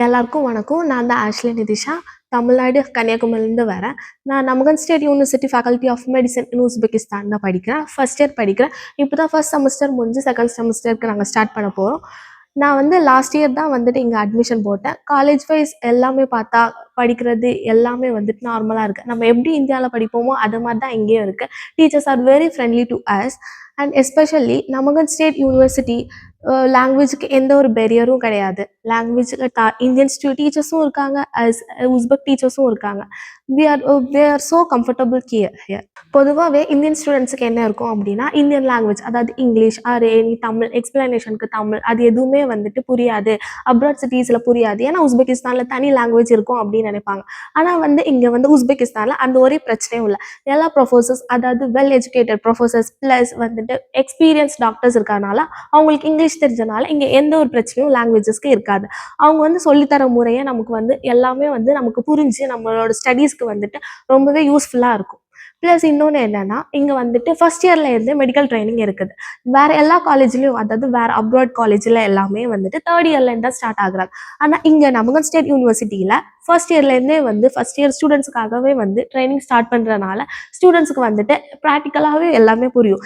எல்லாருக்கும் வணக்கம். நான் தான் ஆஷ்லி நிதிஷா. தமிழ்நாடு கன்னியாகுமரியிலேருந்து வரேன். நான் Namangan state university faculty of medicine in Uzbekistan தான் படிக்கிறேன். ஃபர்ஸ்ட் இயர் படிக்கிறேன். இப்போ தான் ஃபர்ஸ்ட் செமஸ்டர் முடிஞ்சு செகண்ட் செமஸ்டருக்கு நாங்கள் ஸ்டார்ட் பண்ண போகிறோம். நான் வந்து லாஸ்ட் இயர் தான் வந்துட்டு இங்கே அட்மிஷன் போட்டேன். காலேஜ் வைஸ் எல்லாமே பார்த்தா படிக்கிறது எல்லாமே வந்துட்டு நார்மலாக இருக்குது. நம்ம எப்படி இந்தியாவில் படிப்போமோ அது மாதிரி தான் இங்கேயும் இருக்குது. Teachers are very friendly to us. And especially Namangan state university லாங்குவேஜுக்கு எந்த ஒரு பெரியரும் கிடையாது. லாங்குவேஜில் இந்தியன் டீச்சர்ஸும் இருக்காங்க, உஸ்பெக் டீச்சர்ஸும் இருக்காங்க. They are so comfortable here. பொதுவாகவே இந்தியன் ஸ்டூடெண்ட்ஸுக்கு என்ன இருக்கும் அப்படின்னா, இந்தியன் லாங்குவேஜ் அதாவது இங்கிலீஷ் ஆர் எனி தமிழ் எக்ஸ்பிளனேஷனுக்கு தமிழ் அது எதுவுமே வந்துட்டு புரியாது. அப்ராட் சிட்டிஸில் புரியாது. ஏன்னா உஸ்பெகிஸ்தானில் தனி லாங்குவேஜ் இருக்கும் அப்படின்னு நினைப்பாங்க. ஆனால் வந்து இங்கே வந்து உஸ்பெகிஸ்தானில் அந்த ஒரே பிரச்சனையும் இல்லை. எல்லா ப்ரொஃபஸர்ஸ் அதாவது வெல் எஜுகேட்டட் ப்ரொஃபஸர்ஸ் ப்ளஸ் வந்துட்டு எக்ஸ்பீரியன்ஸ் டாக்டர்ஸ் இருக்கறனால அவங்களுக்கு இங்கிலீஷ் தெரிஞ்சனால இங்கே எந்த ஒரு பிரச்சனையும் லாங்குவேஜஸ்க்கு இருக்காது. அவங்க வந்து சொல்லித்தர முறையை நமக்கு வந்து எல்லாமே வந்து நமக்கு புரிஞ்சு நம்மளோட ஸ்டடீஸ்க்கு வந்துட்டு ரொம்பவே யூஸ்ஃபுல்லாக இருக்கும். ப்ளஸ் இன்னொன்று என்னென்னா, இங்கே வந்துட்டு ஃபஸ்ட் இயர்லேருந்து மெடிக்கல் ட்ரைனிங் இருக்குது. வேறு எல்லா காலேஜ்லேயும் அதாவது வேறு அப்ராட் காலேஜில் எல்லாமே வந்துட்டு தேர்ட் இயர்லேருந்து தான் ஸ்டார்ட் ஆகுறாங்க. ஆனால் இங்கே நமகன் ஸ்டேட் யூனிவர்சிட்டியில் ஃபர்ஸ்ட் இயர்லேருந்தே வந்து ஃபஸ்ட் இயர் ஸ்டூடெண்ட்ஸுக்காகவே வந்து ட்ரைனிங் ஸ்டார்ட் பண்ணுறனால ஸ்டூடெண்ட்ஸுக்கு வந்துட்டு ப்ராக்டிக்கலாகவே எல்லாமே புரியும்.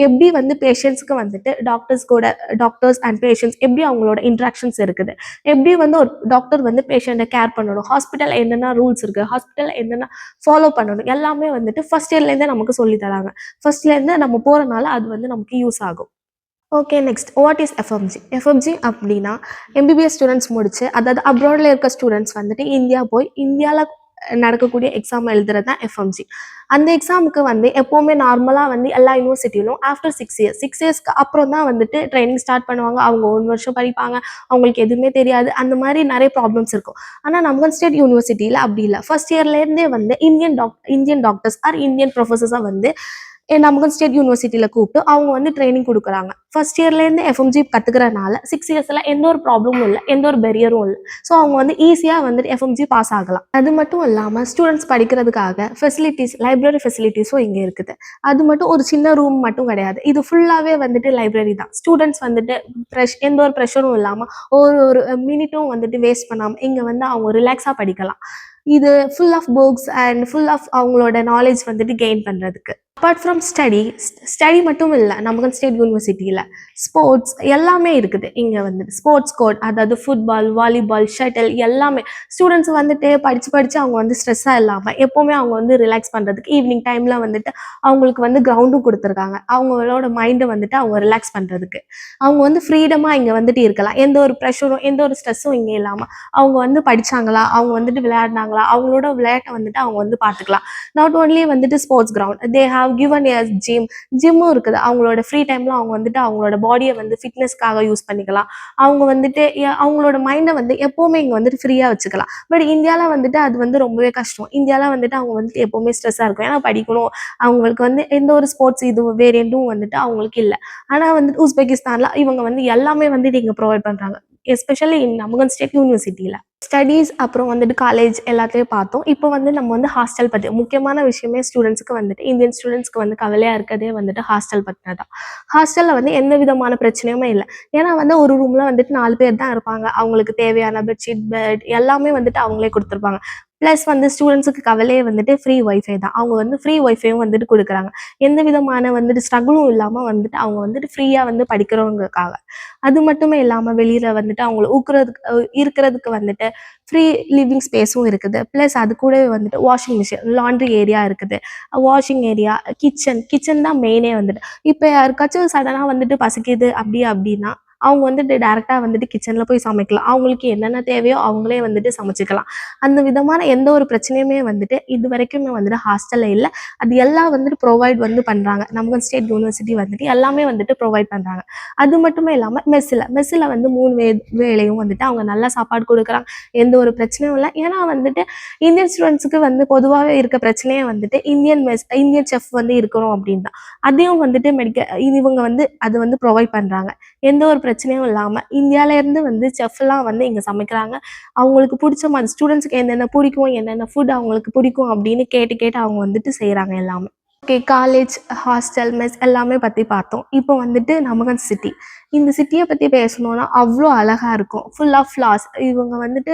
எப்படி வந்து பேஷண்ட்ஸுக்கு வந்துட்டு டாக்டர்ஸ் அண்ட் பேஷண்ட்ஸ் எப்படி அவங்களோட இன்ட்ராக்ஷன்ஸ் இருக்குது, எப்படி வந்து ஒரு டாக்டர் வந்து பேஷண்ட்டை கேர் பண்ணணும், ஹாஸ்பிட்டல் என்னென்ன ரூல்ஸ் இருக்குது, ஹாஸ்பிட்டல் என்னென்ன ஃபாலோ பண்ணணும், எல்லாமே வந்துட்டு ஃபஸ்ட் இயர்லேருந்தே நமக்கு சொல்லித்தராங்க. ஃபஸ்ட்லேருந்து நம்ம போகிறனால அது வந்து நமக்கு யூஸ் ஆகும். Okay, next what is FMG? FMG அப்படின்னா எம்பிபிஎஸ் ஸ்டூடெண்ட்ஸ் முடிச்சு அதாவது அப்ராடில் இருக்க ஸ்டூடெண்ட்ஸ் வந்துட்டு இந்தியா போய் இந்தியாவில் நடக்கக்கூடிய எக்ஸாம் எழுதுறது தான் எஃப்எம்ஜி. அந்த எக்ஸாமுக்கு வந்து எப்போவுமே நார்மலாக வந்து எல்லா யூனிவர்சிட்டியிலும் ஆஃப்டர் 6 இயர்ஸ்க்கு அப்புறம் தான் வந்துட்டு ட்ரைனிங் ஸ்டார்ட் பண்ணுவாங்க. அவங்க 1 வருஷம் படிப்பாங்க, அவங்களுக்கு எதுவுமே தெரியாது, அந்த மாதிரி நிறைய ப்ராப்ளம்ஸ் இருக்கும். ஆனால் நமகன் ஸ்டேட் யூனிவர்சிட்டியில் அப்படி இல்லை. ஃபர்ஸ்ட் இயர்லேருந்தே வந்து இந்தியன் டாக்டர்ஸ் ஆர் இந்தியன் ப்ரொஃபஸர்ஸாக வந்து நமகன் ஸ்டேட் யூனிவர்சிட்டியில் கூப்பிட்டு அவங்க வந்து ட்ரைனிங் கொடுக்குறாங்க. ஃபர்ஸ்ட் இயர்லேருந்து எஃப்எம்ஜி கற்றுக்கிறனால 6 இயர்ஸில் எந்த ஒரு ப்ராப்ளமும் இல்லை, எந்த ஒரு பெரியரும் இல்லை. ஸோ அவங்க வந்து ஈஸியாக வந்துட்டு எஃப்எம்ஜி பாஸ் ஆகலாம். அது மட்டும் இல்லாமல் ஸ்டூடெண்ட்ஸ் படிக்கிறதுக்காக ஃபெசிலிட்டிஸ் லைப்ரரி ஃபெசிலிட்டிஸும் இங்கே இருக்குது. அது மட்டும் ஒரு சின்ன ரூம் மட்டும் கிடையாது, இது ஃபுல்லாகவே வந்துட்டு லைப்ரரி தான். ஸ்டூடெண்ட்ஸ் வந்துட்டு எந்த ஒரு ப்ரெஷரும் இல்லாமல் ஒரு மினிட்டும் வந்துட்டு வேஸ்ட் பண்ணாமல் இங்கே வந்து அவங்க ரிலாக்ஸாக படிக்கலாம். இது full of books and full of அவங்களோட நாலேஜ் வந்துட்டு கெயின் பண்ணுறதுக்கு. அப்பார்ட் ஃப்ரம் ஸ்டடி மட்டும் இல்லை, நமகன் ஸ்டேட் யூனிவர்சிட்டியில் ஸ்போர்ட்ஸ் எல்லாமே இருக்குது. இங்கே வந்துட்டு ஸ்போர்ட்ஸ் கோர்ட் அதாவது ஃபுட்பால், வாலிபால், ஷட்டில் எல்லாமே ஸ்டூடெண்ட்ஸ் வந்துட்டு படித்து அவங்க வந்து ஸ்ட்ரெஸ்ஸாக இல்லாமல் எப்போவுமே அவங்க வந்து ரிலாக்ஸ் பண்ணுறதுக்கு ஈவினிங் டைமில் வந்துட்டு அவங்களுக்கு வந்து கிரவுண்டும் கொடுத்துருக்காங்க. அவங்களோட மைண்டை வந்துட்டு அவங்க ரிலாக்ஸ் பண்ணுறதுக்கு அவங்க வந்து ஃப்ரீடமாக இங்கே வந்துட்டு இருக்கலாம். எந்த ஒரு ப்ரெஷரும் எந்த ஒரு ஸ்ட்ரெஸ்ஸும் இங்கே இல்லாமல் அவங்க வந்து படித்தாங்களா, அவங்க வந்துட்டு விளையாடினாங்களா, அவங்களோட விளையாட்டை வந்துட்டு அவங்க வந்து பார்த்துக்கலாம். நாட் ஓன்லி வந்துட்டு sports ground, they have given a ஜிம்மும் இருக்குது. அவங்களோட ஃப்ரீ டைமில் அவங்க வந்துட்டு அவங்களோட பாடியை வந்து ஃபிட்னஸ்க்காக யூஸ் பண்ணிக்கலாம். அவங்க வந்துட்டு அவங்களோட மைண்டை வந்து எப்போவுமே இங்கே வந்துட்டு ஃப்ரீயாக வச்சுக்கலாம். பட் இந்தியாவில் வந்துட்டு அது வந்து ரொம்பவே கஷ்டம். இந்தியாவில் வந்துட்டு அவங்க வந்துட்டு எப்போவுமே ஸ்ட்ரெஸ்ஸாக இருக்கும். ஏன்னா படிக்கணும், அவங்களுக்கு வந்து எந்த ஒரு ஸ்போர்ட்ஸ் இது வேரியண்ட்டும் வந்துட்டு அவங்களுக்கு இல்லை. ஆனால் வந்துட்டு உஸ்பெகிஸ்தானில் இவங்க வந்து எல்லாமே வந்துட்டு இங்கே ப்ரொவைட் பண்ணுறாங்க, எஸ்பெஷலி இன் நமகன் ஸ்டேட் யூனிவர்சிட்டியில். ஸ்டடீஸ் அப்புறம் வந்துட்டு காலேஜ் எல்லாத்தையும் பார்த்தோம். இப்போ வந்து நம்ம வந்து ஹாஸ்டல் பற்றி முக்கியமான விஷயமே ஸ்டூடெண்ட்ஸுக்கு வந்துட்டு இந்தியன் ஸ்டூடெண்ட்ஸ்க்கு வந்து கவலையாக இருக்கிறதே வந்துட்டு ஹாஸ்டல் பற்றின தான். ஹாஸ்டலில் வந்து எந்த விதமான பிரச்சனையுமே இல்லை. ஏன்னா வந்து ஒரு ரூமில் வந்துட்டு 4 பேர் தான் இருப்பாங்க. அவங்களுக்கு தேவையான பெட்ஷீட், பெட் எல்லாமே வந்துட்டு அவங்களே கொடுத்துருப்பாங்க. ப்ளஸ் வந்து ஸ்டூடெண்ட்ஸுக்கு கவலையே வந்துட்டு ஃப்ரீ ஒய்ஃபை தான். அவங்க வந்து ஃப்ரீ ஒய்ஃபையும் வந்துட்டு கொடுக்குறாங்க. எந்த விதமான வந்துட்டு ஸ்ட்ரகிளும் இல்லாமல் வந்துட்டு அவங்க வந்துட்டு ஃப்ரீயாக வந்து படிக்கிறவங்களுக்காக. அது மட்டுமே இல்லாமல் வெளியில் வந்துட்டு அவங்கள இருக்கிறதுக்கு வந்துட்டு ஃப்ரீ லிவிங் ஸ்பேஸும் இருக்குது. ப்ளஸ் அது கூடவே வந்துட்டு வாஷிங் மிஷின், லாண்ட்ரி ஏரியா இருக்குது, வாஷிங் ஏரியா, கிச்சன் தான் மெயினே வந்துட்டு. இப்போ யாருக்காச்சும் சடனாக வந்துட்டு பசிக்குது அப்படின்னா அவங்க வந்துட்டு டேரெக்டாக வந்துட்டு கிச்சனில் போய் சமைக்கலாம். அவங்களுக்கு என்னென்ன தேவையோ அவங்களே வந்துட்டு சமைச்சிக்கலாம். அந்த விதமான எந்த ஒரு பிரச்சனையுமே வந்துட்டு இது வரைக்குமே வந்துட்டு ஹாஸ்டலில் இல்லை. அது எல்லாம் வந்துட்டு ப்ரொவைட் வந்து பண்ணுறாங்க. நமகன் ஸ்டேட் யூனிவர்சிட்டி வந்துட்டு எல்லாமே வந்துட்டு ப்ரொவைட் பண்ணுறாங்க. அது மட்டுமே இல்லாமல் மெஸ்ஸில் வந்து 3 வேளையும் வந்துட்டு அவங்க நல்லா சாப்பாடு கொடுக்குறாங்க. எந்த ஒரு பிரச்சனையும் இல்லை. ஏன்னா வந்துட்டு இந்தியன் ஸ்டூடெண்ட்ஸுக்கு வந்து பொதுவாகவே இருக்க பிரச்சனையே வந்துட்டு இந்தியன் செஃப் வந்து இருக்கணும் அப்படின்னு தான். அதையும் வந்துட்டு இவங்க வந்து அது வந்து ப்ரொவைட் பண்ணுறாங்க. எந்த ஒரு பிரச்சனையும் இல்லாமல் இந்தியாவிலேருந்து வந்து செஃப்லாம் வந்து இங்கே சமைக்கிறாங்க. அவங்களுக்கு பிடிச்ச மாதிரி ஸ்டூடெண்ட்ஸுக்கு என்னென்ன பிடிக்கும், என்னென்ன ஃபுட் அவங்களுக்கு பிடிக்கும் அப்படின்னு கேட்டு அவங்க வந்துட்டு செய்கிறாங்க எல்லாமே. ஓகே, காலேஜ், ஹாஸ்டல், மெஸ் எல்லாமே பற்றி பார்த்தோம். இப்போ வந்துட்டு நமகன் சிட்டி. இந்த சிட்டியை பற்றி பேசணும்னா அவ்வளோ அழகாக இருக்கும், ஃபுல் ஆஃப் ஃப்ளார்ஸ். இவங்க வந்துட்டு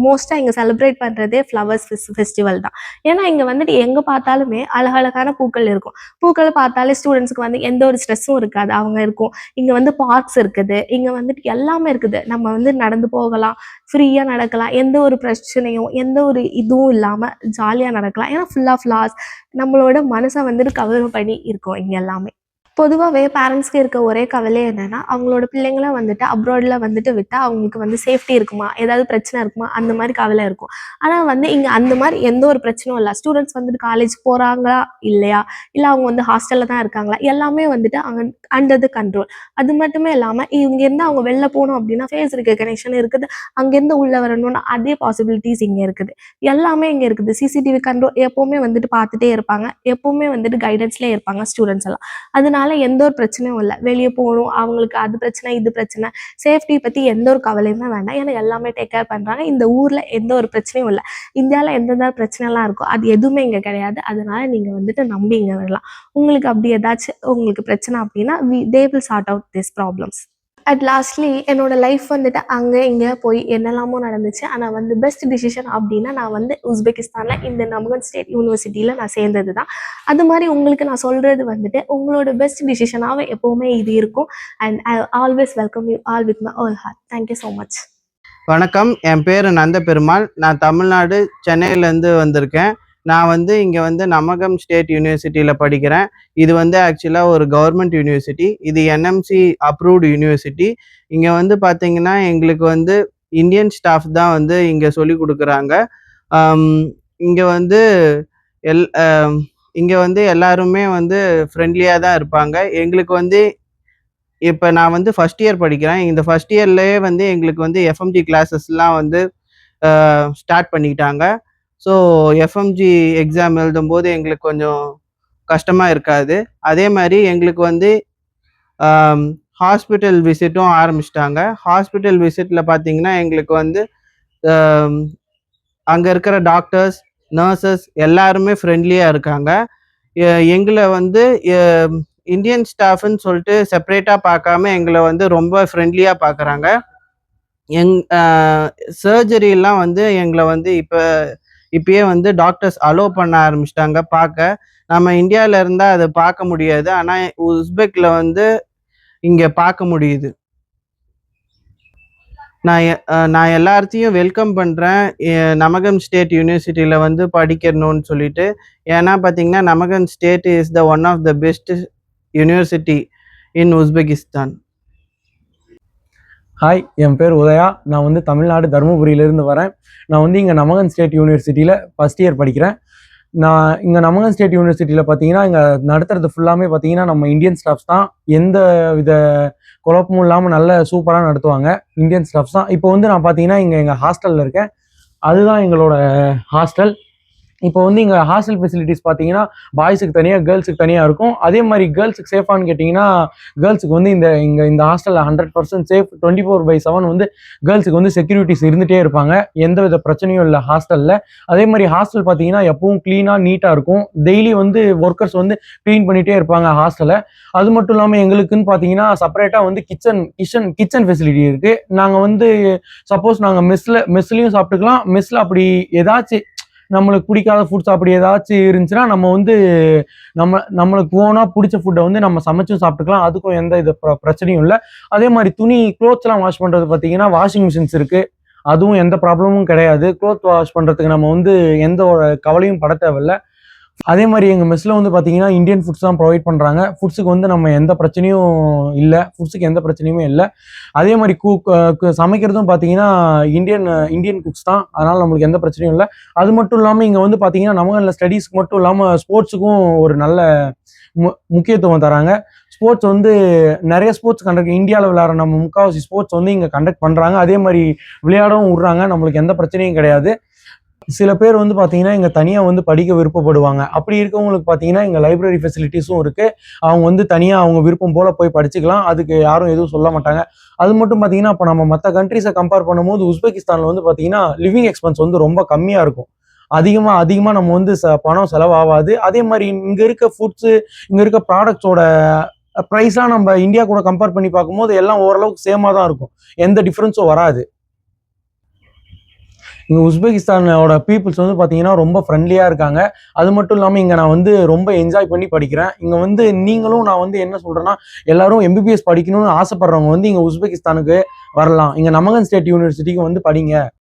மோஸ்ட்டாக இங்கே செலிப்ரேட் பண்ணுறதே ஃப்ளவர்ஸ் ஃபெஸ்டிவல் தான். ஏன்னா இங்கே வந்துட்டு எங்கே பார்த்தாலுமே அழகழகான பூக்கள் இருக்கும். பூக்களை பார்த்தாலே ஸ்டூடெண்ட்ஸ்க்கு வந்து எந்த ஒரு ஸ்ட்ரெஸ்ஸும் இருக்காது, அவங்க இருக்கும். இங்கே வந்து பார்க்ஸ் இருக்குது, இங்கே வந்துட்டு எல்லாமே இருக்குது. நம்ம வந்து நடந்து போகலாம், ஃப்ரீயாக நடக்கலாம், எந்த ஒரு பிரச்சனையும் எந்த ஒரு இதுவும் இல்லாமல் ஜாலியாக நடக்கலாம். ஏன்னா ஃபுல் ஆஃப் ஃப்ளார்ஸ் நம்மளோட மனசை வந்துட்டு கவர் பண்ணி இருக்கும் இங்கே எல்லாமே. பொதுவாகவே பேரண்ட்ஸ்க்கு இருக்க ஒரே கவலை என்னென்னா, அவங்களோட பிள்ளைங்கள வந்துட்டு அப்ராடில் வந்துட்டு விட்டால் அவங்களுக்கு வந்து சேஃப்டி இருக்குமா, ஏதாவது பிரச்சனை இருக்குமா, அந்த மாதிரி கவலை இருக்கும். ஆனால் வந்து இங்கே அந்த மாதிரி எந்த ஒரு பிரச்சனையும் இல்லை. ஸ்டூடெண்ட்ஸ் வந்துட்டு காலேஜ் போகிறாங்களா இல்லையா, இல்லை அவங்க வந்து ஹாஸ்டலில் தான் இருக்காங்களா, எல்லாமே வந்துட்டு அங்கே அண்டர் த கண்ட்ரோல். அது மட்டுமே இல்லாமல் இங்கேருந்து அவங்க வெளில போகணும் அப்படின்னா ஃபேஸ் ரெகக்னிஷன் இருக்குது, அங்கேருந்து உள்ளே வரணும்னா அதே பாசிபிலிட்டிஸ் இங்கே இருக்குது. எல்லாமே இங்கே இருக்குது. சிசிடிவி கண்ட்ரோல் எப்போவுமே வந்துட்டு பார்த்துட்டே இருப்பாங்க, எப்போவுமே வந்துட்டு கைடன்ஸ்லேயே இருப்பாங்க ஸ்டூடெண்ட்ஸ் எல்லாம். அதனால எந்த ஒரு பிரச்சனையும் இல்லை. வெளியே போகணும், அவங்களுக்கு அது பிரச்சனை இது பிரச்சனை, சேஃப்டி பற்றி எந்த ஒரு கவலையுமே வேண்டாம். ஏன்னா எல்லாமே டேக் கேர் பண்ணுறாங்க. இந்த ஊரில் எந்த ஒரு பிரச்சனையும் இல்லை. இந்தியாவில் எந்தெந்த பிரச்சனைலாம் இருக்கோ அது எதுவுமே இங்கே கிடையாது. அதனால நீங்கள் வந்துட்டு நம்பி இங்கே வரலாம். உங்களுக்கு அப்படி ஏதாச்சும் உங்களுக்கு பிரச்சனை அப்படின்னா they will sort out this problems. At lastly என்னோட லைஃப் வந்துட்டு அங்கே இங்கே போய் என்னெல்லாமோ நடந்துச்சு. ஆனால் வந்து பெஸ்ட் டிசிஷன் அப்படின்னா நான் வந்து உஸ்பெகிஸ்தானில் இந்த நமகன் ஸ்டேட் யூனிவர்சிட்டியில் நான் சேர்ந்தது தான். அது மாதிரி உங்களுக்கு நான் சொல்கிறது வந்துட்டு உங்களோட பெஸ்ட் டிசிஷனாகவே எப்போவுமே இது இருக்கும். And I always welcome you all with my all heart. Thank you so much. வணக்கம், என் பேர் நந்த பெருமாள். நான் தமிழ்நாடு சென்னையிலேருந்து வந்திருக்கேன். நான் வந்து இங்கே வந்து நமகம் ஸ்டேட் யூனிவர்சிட்டியில் படிக்கிறேன். இது வந்து ஆக்சுவலாக ஒரு கவர்மெண்ட் யூனிவர்சிட்டி. இது என்எம்சி அப்ரூவ்டு யூனிவர்சிட்டி. இங்கே வந்து பார்த்திங்கன்னா எங்களுக்கு வந்து இந்தியன் ஸ்டாஃப் தான் வந்து இங்கே சொல்லி கொடுக்குறாங்க. இங்கே வந்து இங்கே வந்து எல்லாருமே வந்து ஃப்ரெண்ட்லியாக தான் இருப்பாங்க. எங்களுக்கு வந்து இப்போ நான் வந்து ஃபஸ்ட் இயர் படிக்கிறேன். இந்த ஃபஸ்ட் இயர்லேயே வந்து எங்களுக்கு வந்து எஃப்எம்ஜி கிளாஸஸ்லாம் வந்து ஸ்டார்ட் பண்ணிக்கிட்டாங்க. ஸோ எஃப்எம்ஜி எக்ஸாம் எழுதும்போது எங்களுக்கு கொஞ்சம் கஷ்டமாக இருக்காது. அதே மாதிரி எங்களுக்கு வந்து ஹாஸ்பிட்டல் விசிட்டும் ஆரம்பிச்சிட்டாங்க. ஹாஸ்பிட்டல் விசிட்டில் பார்த்திங்கன்னா எங்களுக்கு வந்து அங்கே இருக்கிற டாக்டர்ஸ், நர்சஸ் எல்லாருமே ஃப்ரெண்ட்லியாக இருக்காங்க. எங்களை வந்து இந்தியன் ஸ்டாஃப்னு சொல்லிட்டு செப்பரேட்டாக பார்க்காம எங்களை வந்து ரொம்ப ஃப்ரெண்ட்லியாக பார்க்குறாங்க. சர்ஜரிலாம் வந்து எங்களை வந்து இப்பயே வந்து டாக்டர்ஸ் அலோவ் பண்ண ஆரம்பிச்சிட்டாங்க பார்க்க. நம்ம இந்தியாவில் இருந்தால் அதை பார்க்க முடியாது, ஆனால் உஸ்பெக்கில் வந்து இங்கே பார்க்க முடியுது. நான் எல்லாத்தையும் வெல்கம் பண்ணுறேன் நமகன் ஸ்டேட் யூனிவர்சிட்டியில் வந்து படிக்கணும்னு சொல்லிட்டு. ஏன்னா பார்த்தீங்கன்னா Namangan state is the one of the best university in Uzbekistan. Hi, என் பேர் உதயா. நான் வந்து தமிழ்நாடு தருமபுரியிலேருந்து வரேன். நான் வந்து இங்கே நமகன் ஸ்டேட் யூனிவர்சிட்டியில் ஃபஸ்ட் இயர் படிக்கிறேன். நான் இங்கே நமகன் ஸ்டேட் யூனிவர்சிட்டியில் பார்த்தீங்கன்னா இங்கே நடத்துறது ஃபுல்லாமே பார்த்தீங்கன்னா நம்ம இந்தியன் ஸ்டாஃப்ஸ் தான். எந்த வித குழப்பமும் இல்லாமல் நல்ல சூப்பராக நடத்துவாங்க இந்தியன் ஸ்டாஃப்ஸ் தான். இப்போ வந்து நான் பார்த்தீங்கன்னா இங்கே எங்கள் ஹாஸ்டலில் இருக்கேன். அதுதான் எங்களோட ஹாஸ்டல். இப்போ வந்து இங்கே ஹாஸ்டல் ஃபெசிலிட்டிஸ் பார்த்தீங்கன்னா பாய்ஸுக்கு தனியாக கேர்ள்ஸுக்கு தனியாக இருக்கும். அதே மாதிரி கேர்ள்ஸுக்கு சேஃபானு கேட்டிங்கன்னா கேர்ள்ஸுக்கு வந்து இந்த ஹாஸ்டலில் 100% சேஃப். 24/7 வந்து கேர்ள்ஸுக்கு வந்து செக்யூரிட்டிஸ் இருந்துகிட்டே இருப்பாங்க. எந்த வித பிரச்சனையும் இல்லை ஹாஸ்டலில். அதே மாதிரி ஹாஸ்டல் பார்த்தீங்கன்னா எப்பவும் க்ளீனாக நீட்டாக இருக்கும். டெய்லி வந்து ஒர்க்கர்ஸ் வந்து க்ளீன் பண்ணிகிட்டே இருப்பாங்க ஹாஸ்டலை. அது மட்டும் இல்லாமல் எங்களுக்குன்னு பார்த்தீங்கன்னா செப்பரேட்டாக வந்து கிச்சன் ஃபெசிலிட்டி இருக்குது. நாங்கள் வந்து சப்போஸ் நாங்கள் மெஸ்லையும் சாப்பிட்டுக்கலாம். மெஸ்ஸில் அப்படி ஏதாச்சும் நம்மளுக்கு பிடிக்காத ஃபுட்ஸ் அப்படி ஏதாச்சும் இருந்துச்சுன்னா நம்ம வந்து நம்மளுக்கு ஓனாக பிடிச்ச ஃபுட்டை வந்து நம்ம சமைச்சும் சாப்பிட்டுக்கலாம். அதுக்கும் எந்த இது பிரச்சனையும் இல்லை. அதே மாதிரி க்ளோத்ஸ்லாம் வாஷ் பண்ணுறது பார்த்தீங்கன்னா வாஷிங் மிஷின்ஸ் இருக்குது. அதுவும் எந்த ப்ராப்ளமும் கிடையாது. க்ளோத் வாஷ் பண்ணுறதுக்கு நம்ம வந்து எந்த ஒரு கவலையும் பட தேவையில்லை. அதே மாதிரி எங்கள் மெஸ்ஸில் வந்து பார்த்தீங்கன்னா இந்தியன் ஃபுட்ஸ் தான் ப்ரொவைட் பண்ணுறாங்க. ஃபுட்ஸுக்கு வந்து நம்ம எந்த பிரச்சனையும் இல்லை. ஃபுட்ஸுக்கு எந்த பிரச்சனையுமே இல்லை. அதே மாதிரி சமைக்கிறதும் பார்த்தீங்கன்னா இந்தியன் குக்ஸ் தான். அதனால் நம்மளுக்கு எந்த பிரச்சனையும் இல்லை. அது மட்டும் இல்லாமல் இங்கே வந்து பார்த்தீங்கன்னா நமக்கு ஸ்டடீஸ்க்கு மட்டும் இல்லாமல் ஸ்போர்ட்ஸுக்கும் ஒரு நல்ல முக்கியத்துவம் தராங்க. ஸ்போர்ட்ஸ் வந்து நிறைய ஸ்போர்ட்ஸ் இந்தியாவில் விளையாடுற நம்ம முக்கால்வாசி ஸ்போர்ட்ஸ் வந்து இங்கே கண்டக்ட் பண்ணுறாங்க. அதே மாதிரி விளையாடவும் விட்றாங்க. நம்மளுக்கு எந்த பிரச்சனையும் கிடையாது. சில பேர் வந்து பார்த்தீங்கன்னா இங்கே தனியாக வந்து படிக்க விருப்பப்படுவாங்க. அப்படி இருக்கவங்களுக்கு பார்த்தீங்கன்னா இங்கே லைப்ரரி ஃபெசிலிட்டிஸும் இருக்குது. அவங்க வந்து தனியாக அவங்க விருப்பம் போல் போய் படிச்சுக்கலாம். அதுக்கு யாரும் எதுவும் சொல்ல மாட்டாங்க. அது மட்டும் பார்த்தீங்கன்னா இப்போ நம்ம மற்ற கண்ட்ரிஸை கம்பேர் பண்ணும்போது உஸ்பெகிஸ்தானில் வந்து பார்த்தீங்கன்னா லிவிங் எக்ஸ்பென்ஸ் வந்து ரொம்ப கம்மியாக இருக்கும். அதிகமாக நம்ம வந்து பணம் செலவாகாது. அதே மாதிரி இங்கே இருக்க ஃபுட்ஸு, இங்கே இருக்க ப்ராடக்ட்ஸோட ப்ரைஸ்லாம் நம்ம இந்தியா கூட கம்பேர் பண்ணி பார்க்கும்போது எல்லாம் ஓரளவுக்கு சேமாக தான் இருக்கும், எந்த டிஃப்ரென்ஸும் வராது. இங்கே உஸ்பெகிஸ்தானோட பீப்புள்ஸ் வந்து பார்த்தீங்கன்னா ரொம்ப ஃப்ரெண்ட்லியாக இருக்காங்க. அது மட்டும் இல்லாமல் இங்கே நான் வந்து ரொம்ப என்ஜாய் பண்ணி படிக்கிறேன். இங்கே வந்து நீங்களும் நான் வந்து என்ன சொல்கிறேன்னா, எல்லாரும் எம்பிபிஎஸ் படிக்கணும்னு ஆசைப்படுறவங்க வந்து இங்கே உஸ்பெகிஸ்தானுக்கு வரலாம். இங்கே நமகன் ஸ்டேட் யூனிவர்சிட்டிக்கு வந்து படிங்க.